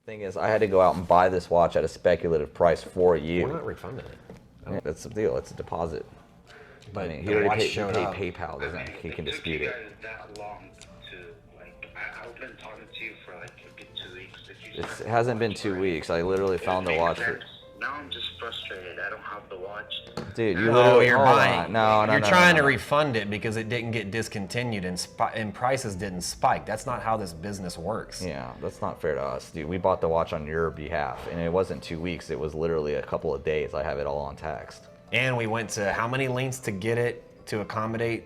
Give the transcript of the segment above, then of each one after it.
Thing is, I had to go out and buy this watch at a speculative price for you. We're not refunding it. Yeah, that's the deal. It's a deposit. But I mean, the he already watch paid, showed up. PayPal. Doesn't he can dispute it? That long to like I've been talking to you for like a good 2 weeks. It hasn't been 2 weeks. I literally found the watch. Now I'm just frustrated. I don't have the watch. Dude, you literally you're buying. No, You're trying to refund it because it didn't get discontinued and prices didn't spike. That's not how this business works. Yeah, that's not fair to us, dude. We bought the watch on your behalf, and it wasn't 2 weeks. It was literally a couple of days. I have it all on text. And we went to how many lengths to get it to accommodate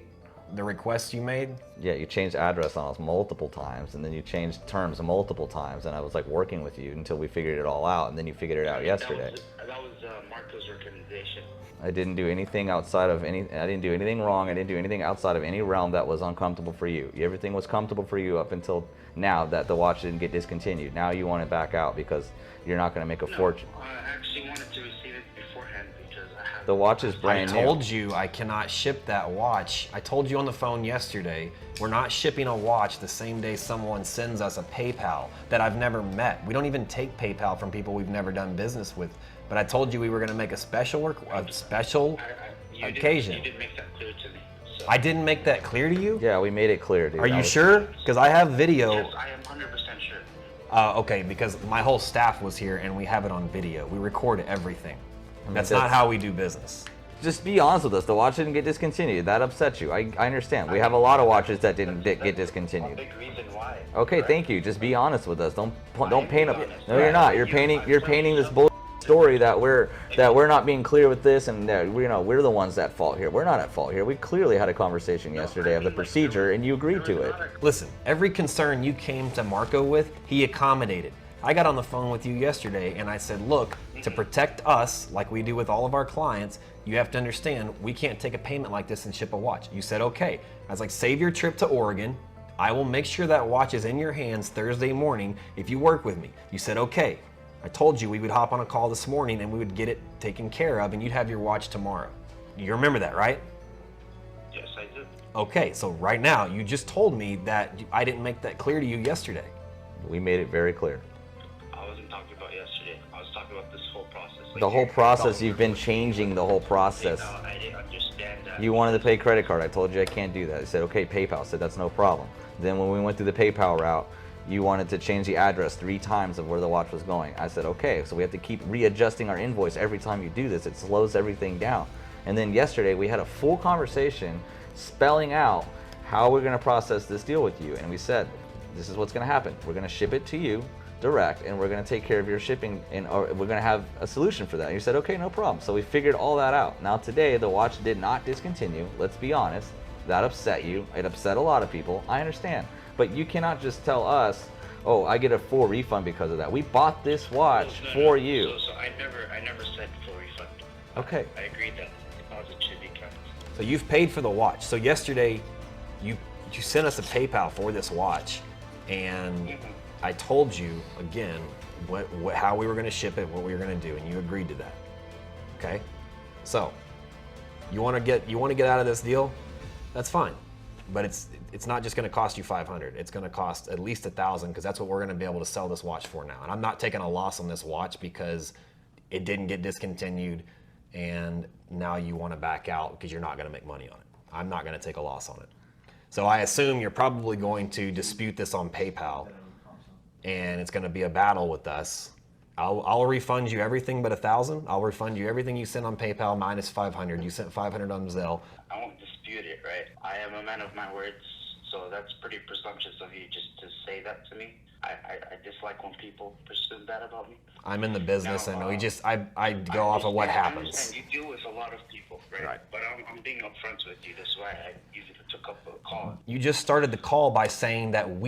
the request you made? Yeah, you changed address on us multiple times, and then you changed terms multiple times, and I was like working with you until we figured it all out, and then you figured it out yesterday. That was Marco's recommendation. I didn't do anything outside of any. I didn't do anything wrong. I didn't do anything outside of any realm that was uncomfortable for you. Everything was comfortable for you up until now that the watch didn't get discontinued. Now you want it back out because you're not going to make a fortune. I actually wanted to receive it beforehand because I have. The watch is brand new. I told you I cannot ship that watch. I told you on the phone yesterday, we're not shipping a watch the same day someone sends us a PayPal that I've never met. We don't even take PayPal from people we've never done business with. But I told you we were going to make a special occasion. You did make that clear to me. So. I didn't make that clear to you? Yeah, we made it clear, dude. Are you sure? Because I have video. Yes, I am 100% sure. Okay, because my whole staff was here and we have it on video. We record everything. That's that's- not how we do business. Just be honest with us. The watch didn't get discontinued. That upsets you. I understand. We have a lot of watches that didn't get discontinued. Big reason why. Okay, thank you. Just be honest with us. Don't paint a. No, you're not. You're painting this bull story that we're not being clear with this, and that we're the ones at fault here. We're not at fault here. We clearly had a conversation yesterday of the procedure, and you agreed to it. Listen, every concern you came to Marco with, he accommodated. I got on the phone with you yesterday and I said, look, to protect us, like we do with all of our clients, you have to understand we can't take a payment like this and ship a watch. You said, okay. I was like, save your trip to Oregon. I will make sure that watch is in your hands Thursday morning if you work with me. You said, okay. I told you we would hop on a call this morning and we would get it taken care of and you'd have your watch tomorrow. You remember that, right? Yes, I do. Okay, so right now, you just told me that I didn't make that clear to you yesterday. We made it very clear. I wasn't talking about yesterday. I was talking about this whole process. Like, The whole process, you've been changing the whole process. I didn't understand that. You wanted to pay credit card. I told you I can't do that. I said, okay, PayPal. I said, that's no problem. Then when we went through the PayPal route, you wanted to change the address 3 times of where the watch was going. I said, okay, so we have to keep readjusting our invoice every time you do this. It slows everything down. And then yesterday we had a full conversation spelling out how we're going to process this deal with you. And we said, this is what's going to happen. We're going to ship it to you direct, and we're going to take care of your shipping, and we're going to have a solution for that. And you said, okay, no problem. So we figured all that out. Now today, the watch did not discontinue. Let's be honest. That upset you. It upset a lot of people. I understand. But you cannot just tell us, oh, I get a full refund because of that. We bought this watch for you. So I never said full refund. Okay. I agreed that the deposit should be kept. So you've paid for the watch. So yesterday, you sent us a PayPal for this watch, and I told you again how we were going to ship it, what we were going to do, and you agreed to that. Okay. So you want to get out of this deal? That's fine. But it's not just going to cost you $500. It's going to cost at least $1,000 because that's what we're going to be able to sell this watch for now. And I'm not taking a loss on this watch because it didn't get discontinued, and now you want to back out because you're not going to make money on it. I'm not going to take a loss on it. So I assume you're probably going to dispute this on PayPal, and it's going to be a battle with us. I'll refund you everything but $1,000. I'll refund you everything you sent on PayPal minus $500. You sent $500 on Zelle. I won't dispute it, right? I am a man of my words, so that's pretty presumptuous of you just to say that to me. I dislike when people presume that about me. I'm in the business, and I go off of what happens. You deal with a lot of people, right? But I'm being upfront with you. That's why I even took up the call. You just started the call by saying that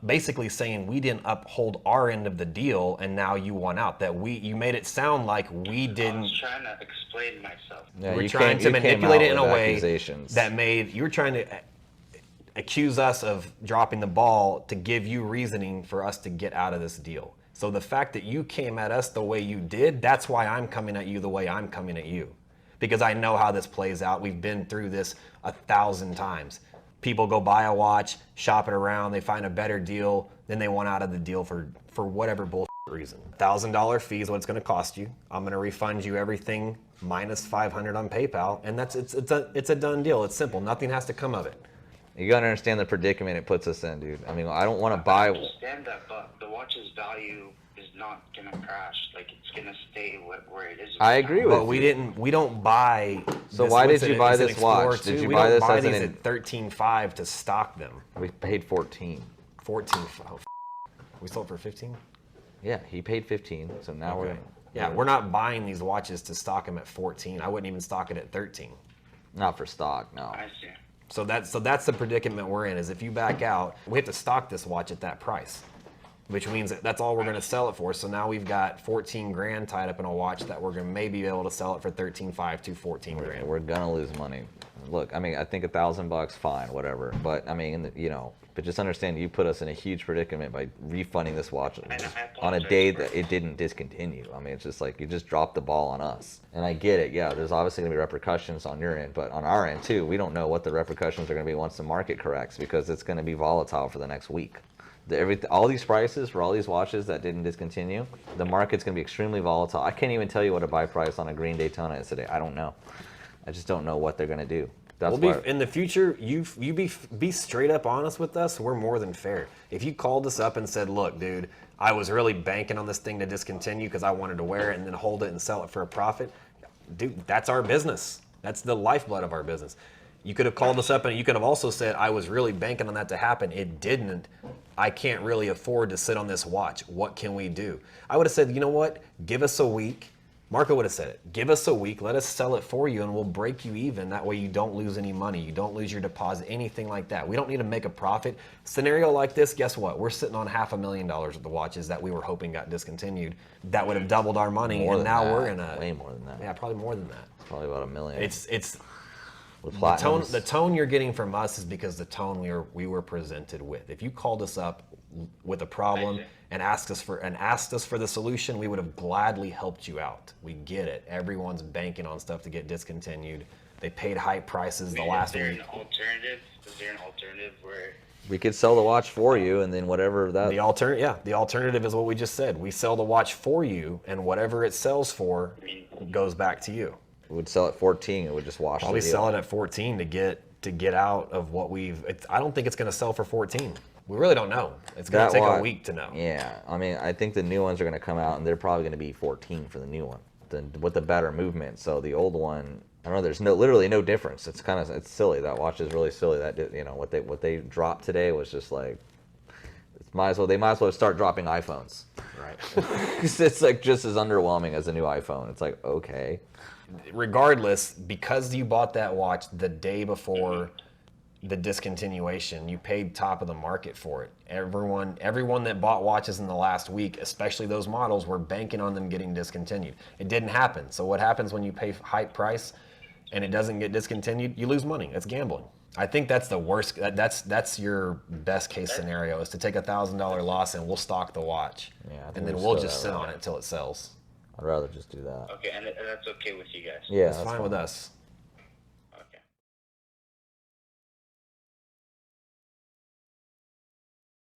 basically saying we didn't uphold our end of the deal, and now you won out. That you made it sound like we didn't. I was trying to explain myself. Yeah, we're trying to manipulate it in a way that you were trying to accuse us of dropping the ball to give you reasoning for us to get out of this deal. So the fact that you came at us the way you did, that's why I'm coming at you the way I'm coming at you. Because I know how this plays out. We've been through this 1,000 times. People go buy a watch, shop it around, they find a better deal, then they want out of the deal for whatever bullshit reason. $1,000 fee is what it's going to cost you. I'm going to refund you everything minus $500 on PayPal, and it's a done deal. It's simple. Nothing has to come of it. You gotta understand the predicament it puts us in, dude. I mean, I don't want to I buy. understand that, but the watch's value is not gonna crash. Like, it's gonna stay where it is. I agree with But we don't buy. So why did you buy this watch? Did you buy this buy as these an? at $13,500 to stock them? We paid 14. 14. Oh, we sold for 15. Yeah, he paid 15. So now Okay. We're not buying these watches to stock them at 14. I wouldn't even stock it at 13. not for stock. No. I see. So that's the predicament we're in. Is if you back out, we have to stock this watch at that price, which means that's all we're going to sell it for. So now we've got 14 grand tied up in a watch that we're going to maybe be able to sell it for 13,500 to 14 grand. We're gonna lose money. Look, I mean, I think $1,000, fine, whatever. But I mean, but just understand, you put us in a huge predicament by refunding this watch on a day that it didn't discontinue. I mean, it's just like you just dropped the ball on us. And I get it. Yeah, there's obviously gonna be repercussions on your end, but on our end too, we don't know what the repercussions are gonna be once the market corrects, because it's gonna be volatile for the next week. All these prices for all these watches that didn't discontinue, the market's gonna be extremely volatile. I can't even tell you what a buy price on a green Daytona is today. I don't know. I just don't know what they're gonna do. That's why. In the future, you be straight up honest with us. We're more than fair. If you called us up and said, "Look, dude, I was really banking on this thing to discontinue because I wanted to wear it and then hold it and sell it for a profit," dude, that's our business. That's the lifeblood of our business. You could have called us up and you could have also said, "I was really banking on that to happen. It didn't. I can't really afford to sit on this watch. What can we do?" I would have said, "You know what? Give us a week." Marco would have said it. "Give us a week. Let us sell it for you, and we'll break you even. That way you don't lose any money. You don't lose your deposit, anything like that. We don't need to make a profit." Scenario like this, guess what? We're sitting on $500,000 of the watches that we were hoping got discontinued. That would have doubled our money, More and than now that. we're in a... Way more than that. Yeah, probably more than that. Probably about $1 million. It's with the tone you're getting from us is because the tone we were presented with. If you called us up with a problem and asked us for the solution, we would have gladly helped you out. We get it. Everyone's banking on stuff to get discontinued. They paid high prices the last week. Is there an alternative where We could sell the watch for you, and then whatever that. The alternative is what we just said. We sell the watch for you, and whatever it sells for goes back to you. We would sell at 14. It would just wash. Probably the deal. sell it at 14 to get out of what I don't think it's going to sell for 14. We really don't know. It's going to take a week to know. Yeah, I mean, I think the new ones are going to come out, and they're probably going to be 14 for the new one, with the better movement. So the old one, I don't know. There's literally no difference. It's silly. That watch is really silly. What they dropped today was just like, they might as well start dropping iPhones. Right. It's like just as underwhelming as a new iPhone. It's like, okay. Regardless, because you bought that watch the day before the discontinuation, you paid top of the market for it. Everyone that bought watches in the last week, especially those models, were banking on them getting discontinued. It didn't happen. So what happens when you pay high price and it doesn't get discontinued? You lose money. It's gambling. I think that's the worst. That's your best case scenario, is to take $1,000 loss and we'll stock the watch, and then we'll just sit on it until it sells. I'd rather just do that. Okay, and that's okay with you guys? Yeah, That's fine with us.